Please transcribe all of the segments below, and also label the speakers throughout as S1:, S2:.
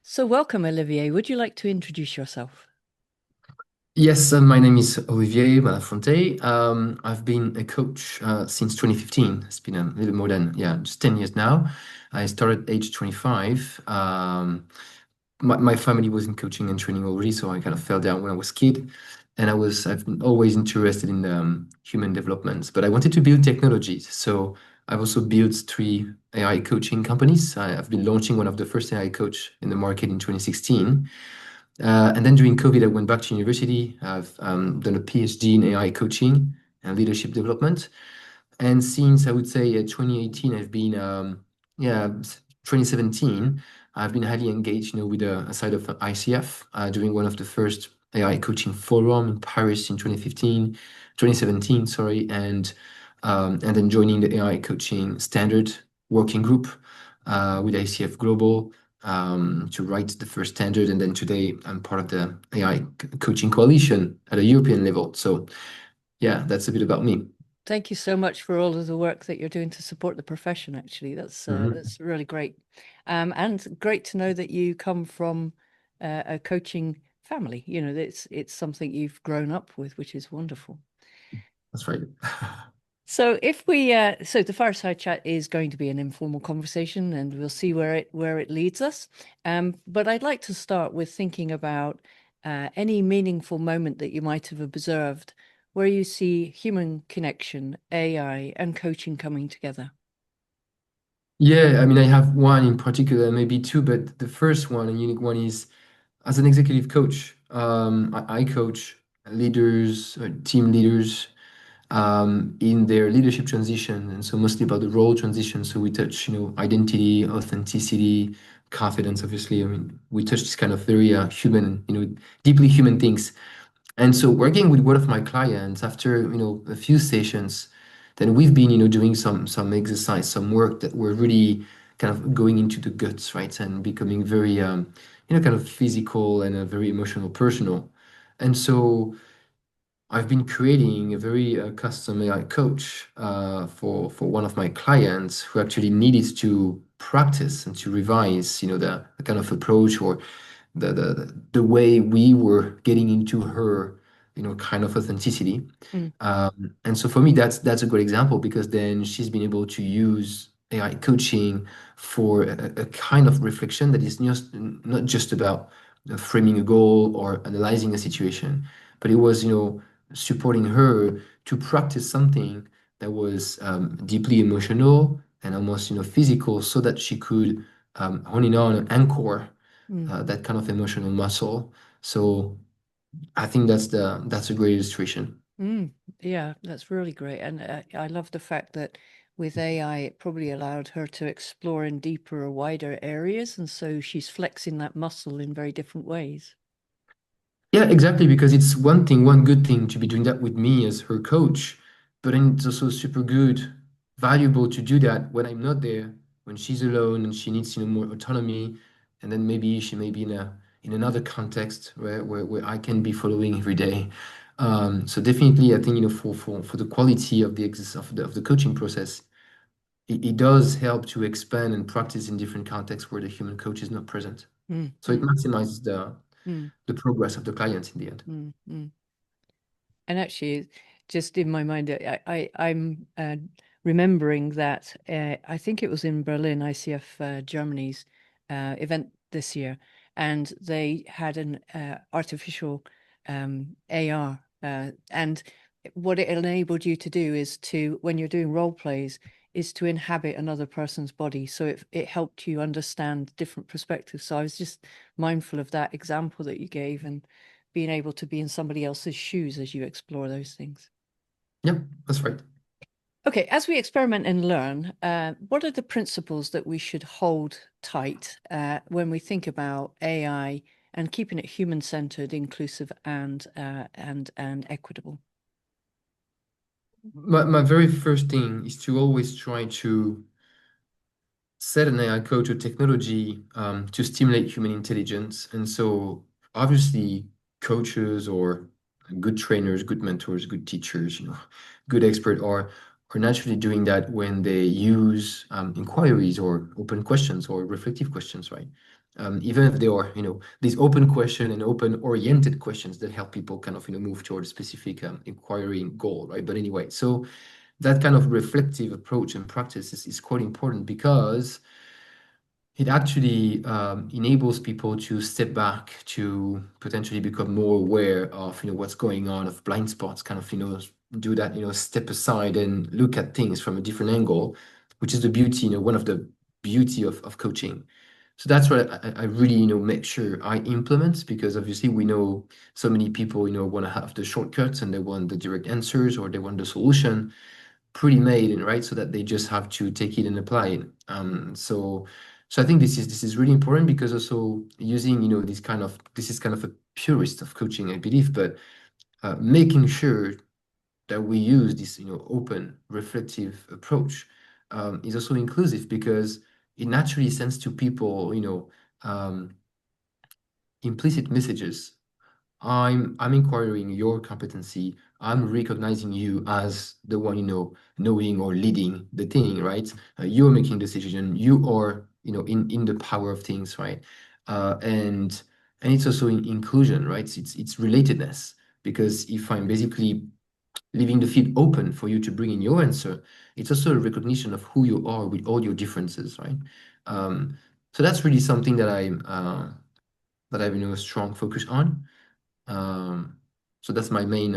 S1: So, welcome, Olivier. Would you like to introduce yourself?
S2: Yes, my name is Olivier Malafronte. I've been a coach since 2015. It's been a little more than, just 10 years now. I started age 25. My family was in coaching and training already, so I kind of fell down when I was a kid. And I've been always interested in human development, but I wanted to build technologies. So I've also built three AI coaching companies. I've been launching one of the first AI coach in the market in 2016. And then during COVID, I went back to university. I've done a PhD in AI coaching and leadership development. And since I would say 2018, I've been, yeah, 2017, I've been highly engaged, with a side of ICF, doing one of the first AI coaching forum in Paris in 2017, sorry, and then joining the AI coaching standard working group with ICF Global to write the first standard. And then today I'm part of the AI coaching coalition at a European level. So yeah, that's a bit about me.
S1: Thank you so much for all of the work that you're doing to support the profession. Actually,
S2: Mhm.
S1: that's really great, and great to know that you come from a coaching family. You know, it's something you've grown up with, which is wonderful.
S2: That's right.
S1: So, so the fireside chat is going to be an informal conversation, and we'll see where it leads us. But I'd like to start with thinking about any meaningful moment that you might have observed where you see human connection, AI, and coaching coming together.
S2: Yeah, I mean, I have one in particular, maybe two, but the first one, a unique one, is as an executive coach. I coach leaders, team leaders, in their leadership transition, and so mostly about the role transition. So we touch, identity, authenticity, confidence. Obviously, I mean, we touch this kind of very human, deeply human things. And so working with one of my clients after, a few sessions, then we've been, doing some exercise, some work that we're really kind of going into the guts, right? And becoming very, kind of physical and very emotional, personal. And so I've been creating a very custom AI coach for one of my clients who actually needed to practice and to revise, the kind of approach or the way we were getting into her, kind of authenticity.
S1: Mm,
S2: And so for me, that's a good example because then she's been able to use AI coaching for a kind of reflection that is just not just about framing a goal or analyzing a situation, but it was, supporting her to practice something that was deeply emotional and almost, physical, so that she could hone in on and anchor
S1: mm.
S2: that kind of emotional muscle. So I think that's a great illustration.
S1: Mm, yeah, that's really great. And I love the fact that with AI, it probably allowed her to explore in deeper or wider areas. And so she's flexing that muscle in very different ways.
S2: Yeah, exactly. Because it's one thing, one good thing to be doing that with me as her coach, but then it's also super good, valuable to do that when I'm not there, when she's alone and she needs, more autonomy, and then maybe she may be in another context where I can be following every day. So definitely, I think, for the quality of the exercise of the coaching process, it does help to expand and practice in different contexts where the human coach is not present.
S1: Mm,
S2: So it
S1: mm,
S2: maximizes
S1: mm,
S2: the progress of the client in the end.
S1: mm, mm. And actually, just in my mind, I'm remembering that I think it was in Berlin, ICF Germany's event this year, and they had an artificial AR. And what it enabled you to do is to, when you're doing role plays, is to inhabit another person's body. So it helped you understand different perspectives. So I was just mindful of that example that you gave and being able to be in somebody else's shoes as you explore those things.
S2: Yeah, that's right.
S1: Okay, as we experiment and learn, what are the principles that we should hold tight when we think about AI and keeping it human-centered, inclusive, and equitable?
S2: My very first thing is to always try to set an AI code to technology to stimulate human intelligence. And so obviously coaches or good trainers, good mentors, good teachers, good experts are naturally doing that when they use inquiries or open questions or reflective questions, right? even if they are, these open question and open-oriented questions that help people kind of, move towards a specific inquiry goal, right? But anyway, so that kind of reflective approach and practice is quite important because it actually enables people to step back to potentially become more aware of what's going on, of blind spots, kind of do that step aside and look at things from a different angle, which is the beauty, one of the beauty of coaching. So that's what I really make sure I implement, because obviously we know so many people want to have the shortcuts and they want the direct answers or they want the solution pre-made, and right, so that they just have to take it and apply it. So I think this is really important, because also using this is kind of a purist of coaching, I believe, but making sure that we use this open reflective approach is also inclusive, because it naturally sends to people um, implicit messages. I'm inquiring your competency. I'm recognizing you as the one, knowing or leading the thing, right? You're making decision. You are, in the power of things, right? And it's also inclusion, right? It's relatedness, because if I'm basically leaving the field open for you to bring in your answer, it's also a recognition of who you are with all your differences, right? Um, so that's really something that I have a strong focus on. Um, so that's my main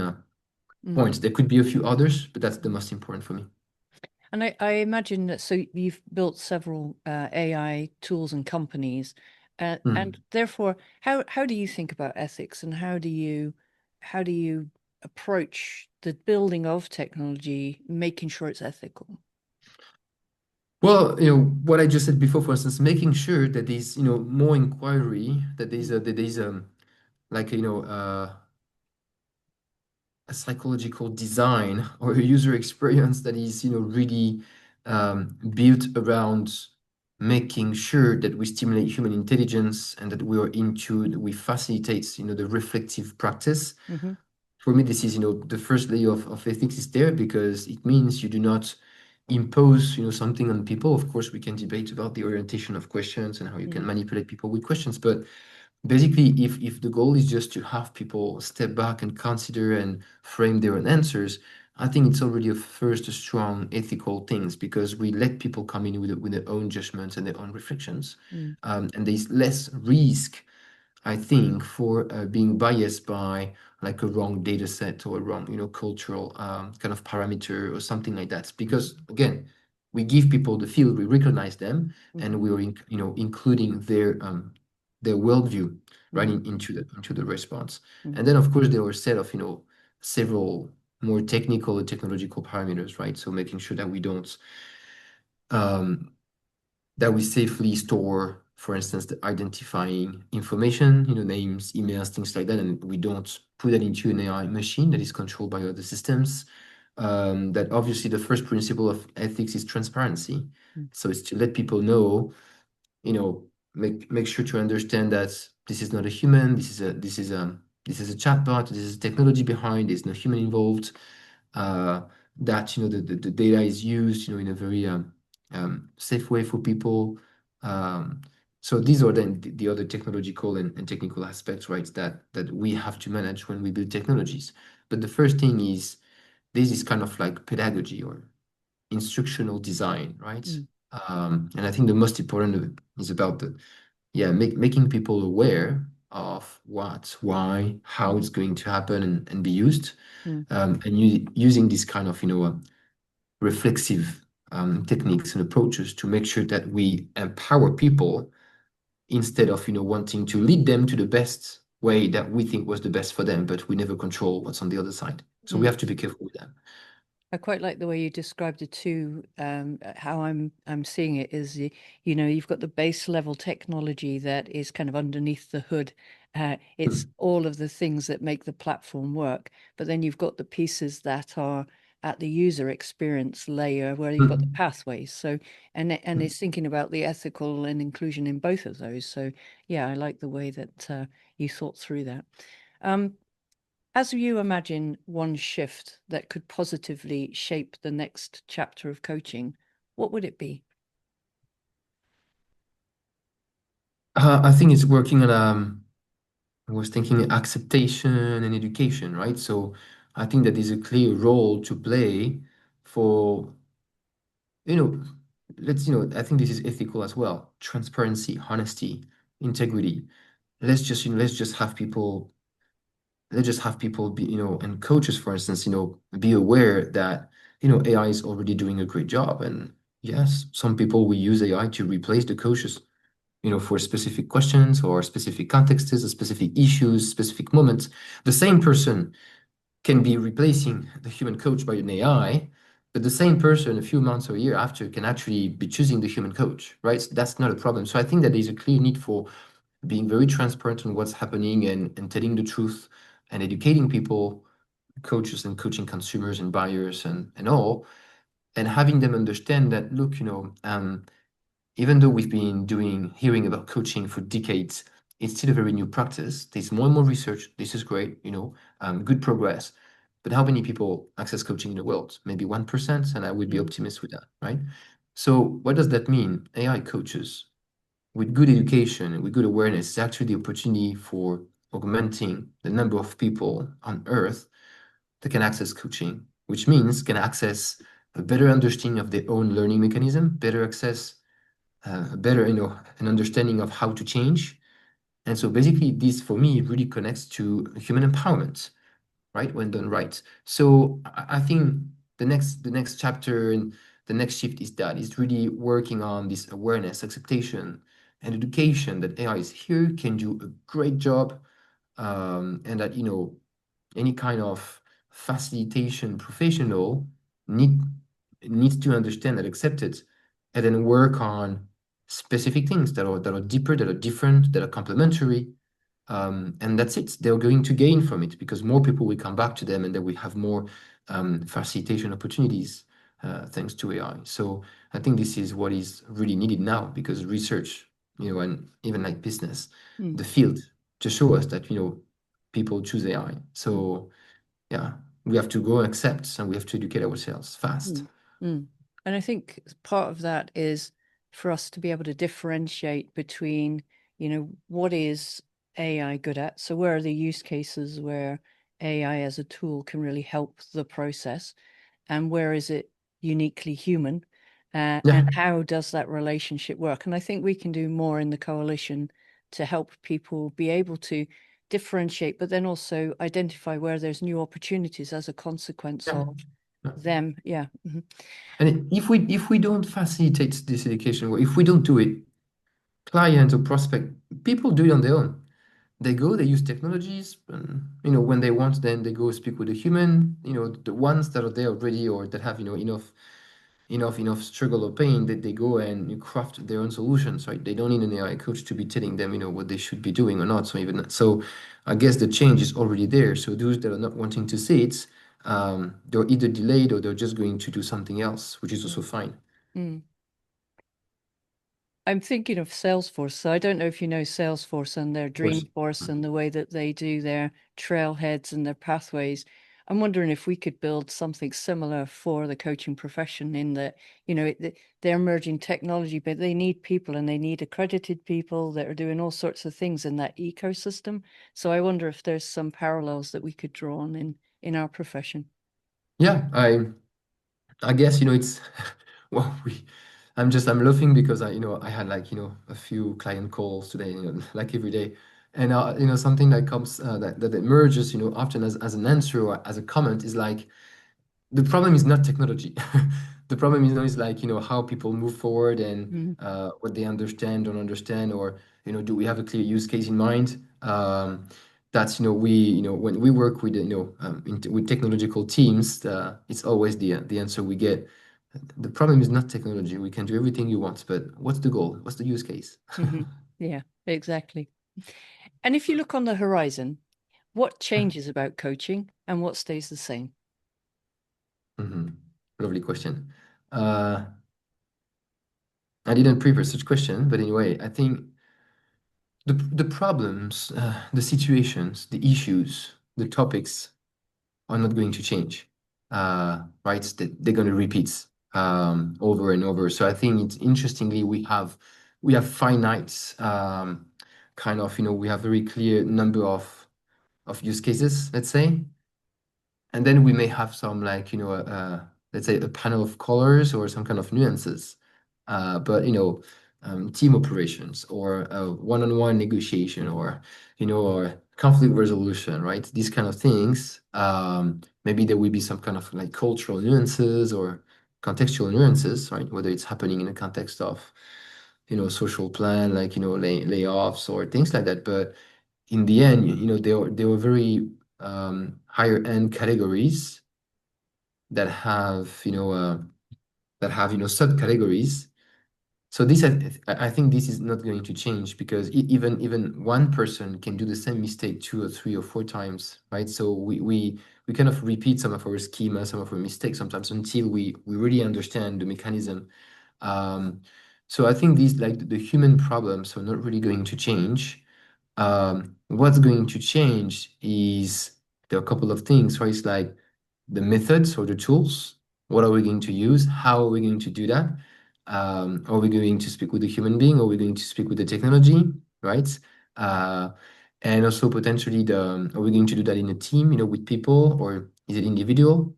S1: Mm.
S2: point. There could be a few others, but that's the most important for me.
S1: And I imagine that so you've built several AI tools and companies, and
S2: Hmm.
S1: therefore, how do you think about ethics and how do you approach the building of technology, making sure it's ethical?
S2: Well, what I just said before, for instance, making sure that there's, more inquiry, that there's like, a psychological design or a user experience that is, really built around making sure that we stimulate human intelligence and that we facilitate, the reflective practice.
S1: Mm-hmm.
S2: For me, this is, the first layer of ethics is there, because it means you do not impose, something on people. Of course, we can debate about the orientation of questions and how you can
S1: Mm.
S2: manipulate people with questions, but basically, if the goal is just to have people step back and consider and frame their own answers, I think it's already a first strong ethical things, because we let people come in with their own judgments and their own reflections.
S1: Mm.
S2: And there's less risk, I think, for being biased by like a wrong data set or a wrong, cultural kind of parameter or something like that. Because again, we give people the field, we recognize them,
S1: Mm-hmm.
S2: and we are, including their worldview right
S1: Mm-hmm.
S2: into the response.
S1: Mm-hmm.
S2: And then, of course, there are a set of, several more technical and technological parameters, right? So making sure that we don't um, that we safely store, for instance, the identifying information, names, emails, things like that, and we don't put that into an AI machine that is controlled by other systems. That obviously the first principle of ethics is transparency. So it's to let people know, make sure to understand that this is not a human, this is a chatbot, this is technology behind, there's no human involved, uh, that the data is used in a very safe way for people. Um, so these are then the other technological and technical aspects, right? That we have to manage when we build technologies. But the first thing is this is kind of like pedagogy or instructional design, right?
S1: Mm.
S2: And I think the most important is about making people aware of what, why, how it's going to happen and be used,
S1: Mm.
S2: and using this kind of reflexive techniques and approaches to make sure that we empower people instead of wanting to lead them to the best way that we think was the best for them, but we never control what's on the other side. So we
S1: Mm.
S2: have to be careful with that.
S1: I quite like the way you described it too. How I'm seeing it is, you've got the base level technology that is kind of underneath the hood. It's
S2: Mm,
S1: all of the things that make the platform work, but then you've got the pieces that are at the user experience layer where you've got the
S2: mm,
S1: pathways. So, and
S2: mm.
S1: it's thinking about the ethical and inclusion in both of those. So, yeah, I like the way that you thought through that. Um, as you imagine one shift that could positively shape the next chapter of coaching, what would it be?
S2: I think it's working on I was thinking acceptation and education, right? So I think that there's a clear role to play for, you know, I think this is ethical as well. Transparency, honesty, integrity. Let's just have people, let's just have people be, and coaches, for instance, be aware that, AI is already doing a great job. And yes, some people will use AI to replace the coaches, for specific questions or specific contexts, or specific issues, specific moments. The same person can be replacing the human coach by an AI, but the same person a few months or a year after can actually be choosing the human coach, right? So that's not a problem. So I think that there's a clear need for being very transparent on what's happening and telling the truth and educating people, coaches and coaching consumers and buyers and all, and having them understand that, look, even though we've been hearing about coaching for decades, it's still a very new practice. There's more and more research. This is great, good progress. But how many people access coaching in the world? Maybe 1%, and I would be
S1: Mm,
S2: optimist with that, right? So what does that mean? AI coaches with good education and with good awareness is actually the opportunity for augmenting the number of people on Earth that can access coaching, which means can access a better understanding of their own learning mechanism, better access better, an understanding of how to change. And so basically, this for me really connects to human empowerment, right? When done right. So I think the next chapter and the next shift is that is really working on this awareness, acceptation, and education that AI is here, can do a great job, and that any kind of facilitation professional need needs to understand and accept it, and then work on specific things that are deeper, that are different, that are complementary. And that's it. They're going to gain from it because more people will come back to them, and then we have more facilitation opportunities thanks to AI. So I think this is what is really needed now because research, and even like business,
S1: mm,
S2: the field to show us that people choose AI.
S1: mm,
S2: So yeah, we have to go and accept, and we have to educate ourselves fast.
S1: mm, mm. And I think part of that is for us to be able to differentiate between, what is AI good at? So where are the use cases where AI as a tool can really help the process, and where is it uniquely human? And
S2: Yeah,
S1: how does that relationship work? And I think we can do more in the coalition to help people be able to differentiate, but then also identify where there's new opportunities as a consequence
S2: yeah.
S1: of
S2: Yeah.
S1: them. Yeah.
S2: And if we don't facilitate this education, or if we don't do it, client or prospect, people do it on their own. They go, they use technologies, and when they want, then they go speak with a human. The ones that are there already or that have enough struggle or pain that they go and you craft their own solutions, right? They don't need an AI coach to be telling them, what they should be doing or not. So I guess the change is already there. So those that are not wanting to see it, they're either delayed or they're just going to do something else, which is also
S1: Mm.
S2: fine.
S1: Mm. I'm thinking of Salesforce. So I don't know if you know Salesforce and their
S2: Of course.
S1: Dreamforce and the way that they do their trailheads and their pathways. I'm wondering if we could build something similar for the coaching profession in that, they're merging technology, but they need people and they need accredited people that are doing all sorts of things in that ecosystem. So I wonder if there's some parallels that we could draw on in our profession.
S2: Yeah, I guess it's well I'm laughing because I had like a few client calls today, like every day, and something that comes that emerges often as an answer or as a comment is like the problem is not technology. The problem is like, how people move forward and
S1: Mm,
S2: what they understand, don't understand, or, do we have a clear use case in mind? That's, when we work with, with technological teams, it's always the answer we get. The problem is not technology. We can do everything you want, but what's the goal? What's the use case?
S1: hmm. Yeah, exactly. And if you look on the horizon, what changes about coaching and what stays the same?
S2: Mhm. Lovely question. Uh, I didn't prepare such question, but anyway, I think the problems, the situations, the issues, the topics are not going to change, right? They're going to repeat over and over. So I think it's interestingly we have we have finite kind of, we have very clear number of use cases, let's say. And then we may have some like, let's say a panel of colors or some kind of nuances. But, team operations or one-on-one negotiation or, or conflict resolution, right? These kind of things. Maybe there will be some kind of like cultural nuances or contextual nuances, right? Whether it's happening in the context of, social plan, like, layoffs or things like that. But in the end, they were very higher end categories that have, subcategories. So this, I think this is not going to change because even one person can do the same mistake two or three or four times, right? So we kind of repeat some of our schema, some of our mistakes sometimes until we really understand the mechanism. Um, so I think these like the human problems are not really going to change. What's going to change is there are a couple of things, right? It's like the methods or the tools. What are we going to use? How are we going to do that? Are we going to speak with the human being? Or are we going to speak with the technology, right? Uh, and also potentially are we going to do that in a team, with people, or is it individual?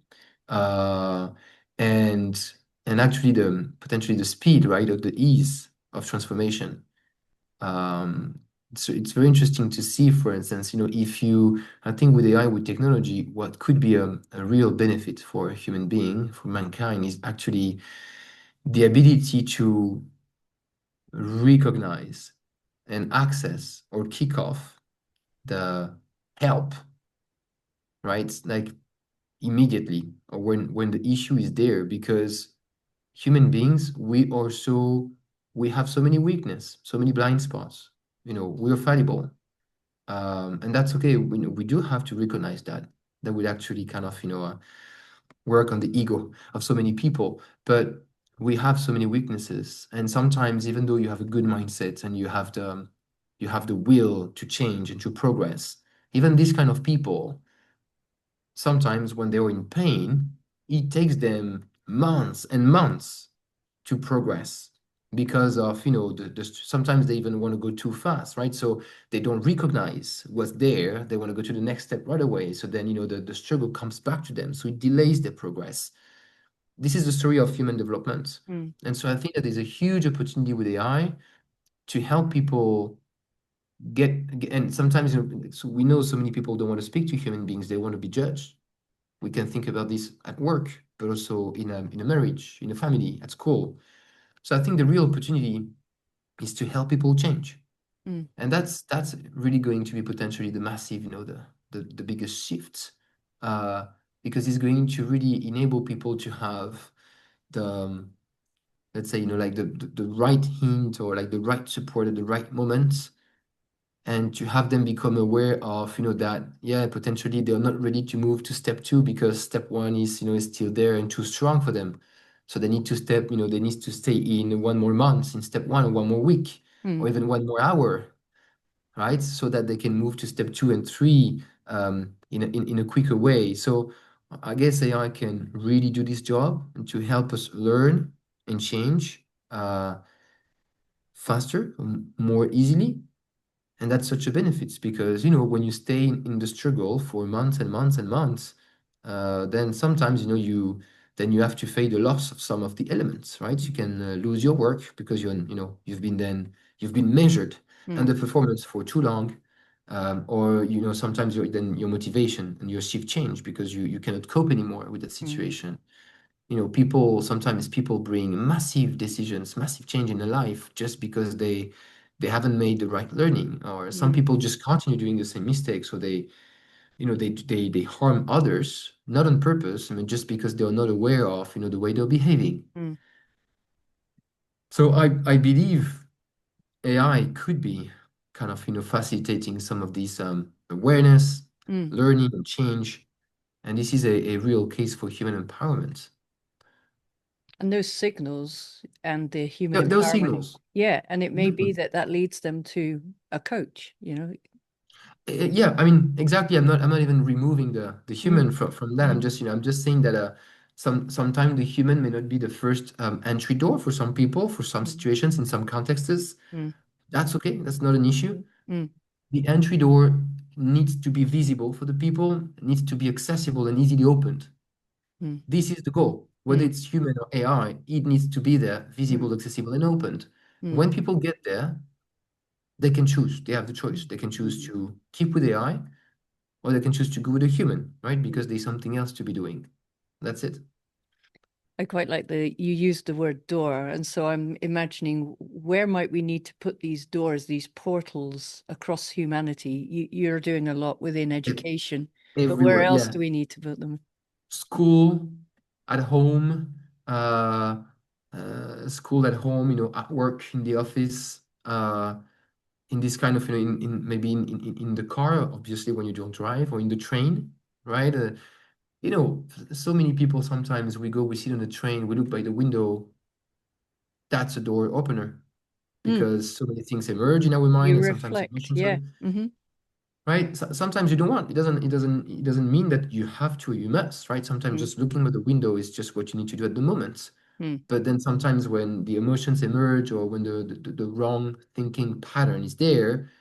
S2: Uh, and and actually the potentially the speed, right, or the ease of transformation. So it's very interesting to see, for instance, if you, I think with AI, with technology, what could be a real benefit for a human being, for mankind, is actually the ability to recognize and access or kick off the help, right? Like immediately or when the issue is there, because human beings, we have so many weakness, so many blind spots. We're fallible. And that's okay. We do have to recognize that. That would actually kind of, work on the ego of so many people. But we have so many weaknesses, and sometimes, even though you have a good mindset and you have the will to change and to progress, even these kind of people, sometimes when they're in pain, it takes them months and months to progress because of sometimes they even want to go too fast, right? So they don't recognize what's there, they want to go to the next step right away, so then the struggle comes back to them, so it delays their progress. This is the story of human development.
S1: Mm,
S2: And so I think that there's a huge opportunity with AI to help people and sometimes so we know so many people don't want to speak to human beings, they want to be judged. We can think about this at work, but also in a marriage, in a family, at school. So I think the real opportunity is to help people change.
S1: mm,
S2: And that's really going to be potentially the massive, the biggest shift, uh, because it's going to really enable people to have the, let's say, like the right hint or like the right support at the right moment, and to have them become aware of, that, yeah, potentially they're not ready to move to step two because step one is still there and too strong for them. So they need to stay in one more month in step one, or one more week, or
S1: mm,
S2: even one more hour, right? So that they can move to step two and three in a quicker way. So I guess AI can really do this job and to help us learn and change faster, more easily. And that's such a benefit because, when you stay in the struggle for months and months and months, then sometimes, then you have to face the loss of some of the elements, right? You can lose your work because you've been measured
S1: mm,
S2: underperformance for too long. Or, sometimes then your motivation and your shift change because you cannot cope anymore with that
S1: mm,
S2: situation. Sometimes people bring massive decisions, massive change in their life just because they haven't made the right learning, or some
S1: mm,
S2: people just continue doing the same mistakes, so they harm others, not on purpose, I mean, just because they're not aware of, the way they're behaving.
S1: mm,
S2: So I believe AI could be kind of, facilitating some of these awareness,
S1: mm.
S2: learning, and change. And this is a real case for human empowerment.
S1: And those signals and the human
S2: Those
S1: empowerment,
S2: signals.
S1: yeah, and it may be
S2: Exactly.
S1: that that leads them to a coach, you know.
S2: Yeah, I mean, exactly. I'm not even removing the
S1: Mm,
S2: human from that. I'm
S1: mm,
S2: just, I'm just saying that sometimes the human may not be the first entry door for some people, for some
S1: Mm,
S2: situations, in some contexts.
S1: mm,
S2: That's okay. That's not an issue.
S1: mm,
S2: The entry door needs to be visible for the people, needs to be accessible and easily opened.
S1: mm,
S2: This is the goal. Whether
S1: mm,
S2: it's human or AI, it needs to be there,
S1: mm,
S2: visible, accessible, and opened.
S1: mm,
S2: When people get there, they can choose. They have the choice.
S1: mm,
S2: They can choose
S1: mm,
S2: to keep with AI or they can choose to go with a human, right?
S1: mm.
S2: Because there's something else to be doing. That's it.
S1: I quite like the you used the word door, and so I'm imagining where might we need to put these doors, these portals across humanity. You're doing a lot within
S2: E-
S1: education, but where
S2: Everywhere.
S1: else
S2: Yeah.
S1: do we need to put them?
S2: School, at home, school at home, at work, in the office, in this kind of, in maybe in the car, obviously, when you don't drive, or in the train, right? So many people sometimes we sit on the train, we look by the window, that's a door opener
S1: Mm,
S2: because so many things emerge in our mind
S1: you
S2: and sometimes
S1: reflect,
S2: emotions,
S1: yeah.
S2: sorry,
S1: Mm-hmm.
S2: right? Sometimes you don't want, it doesn't mean that you have to or you must, right? Sometimes
S1: Mm,
S2: just looking at the window is just what you need to do at the moment.
S1: mm,
S2: But then sometimes when the emotions emerge or when the wrong thinking pattern is there,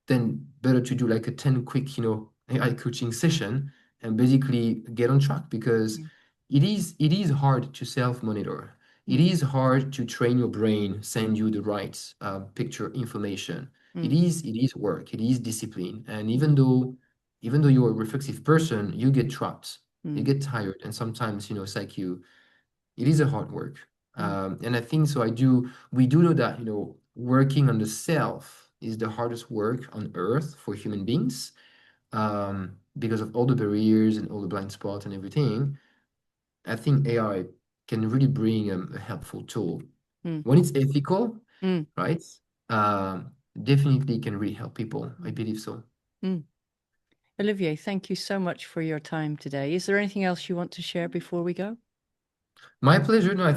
S2: then better to do like a 10 quick, AI coaching session and basically get on track because
S1: mm,
S2: it is hard to self-monitor. It
S1: mm,
S2: is hard to train your brain, send you the right picture information. It
S1: mm,
S2: is it is work, it is discipline. And even
S1: mm,
S2: though even though you're a reflexive person, you get trapped, you
S1: mm,
S2: get tired, and sometimes, it's like it is a hard work.
S1: mm,
S2: And I think so. We do know that, working on the self is the hardest work on earth for human beings because of all the barriers and all the blind spots and everything. I think AI can really bring a helpful tool.
S1: mm,
S2: When it's ethical,
S1: mm,
S2: right? Definitely can really help people. I
S1: mm,
S2: believe so.
S1: mm. Olivier, thank you so much for your time today. Is there anything else you want to share before we go?
S2: My pleasure. No,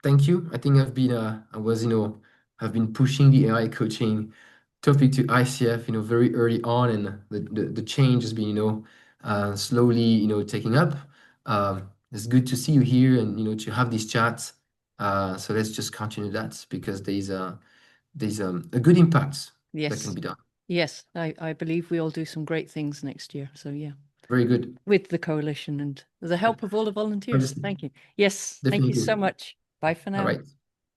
S2: thank you. I think I've been pushing the AI coaching topic to ICF, very early on, and the change has been, slowly, taking up. It's good to see you here and, to have these chats. So let's just continue that because there's a good impact that can
S1: Yes.
S2: be done.
S1: Yes, I believe we all do some great things next year. So yeah,
S2: Very good.
S1: with the coalition and the help of all the volunteers.
S2: Obviously,
S1: Thank you. Yes, thank you so
S2: definitely.
S1: much. Bye for
S2: All
S1: now.
S2: right.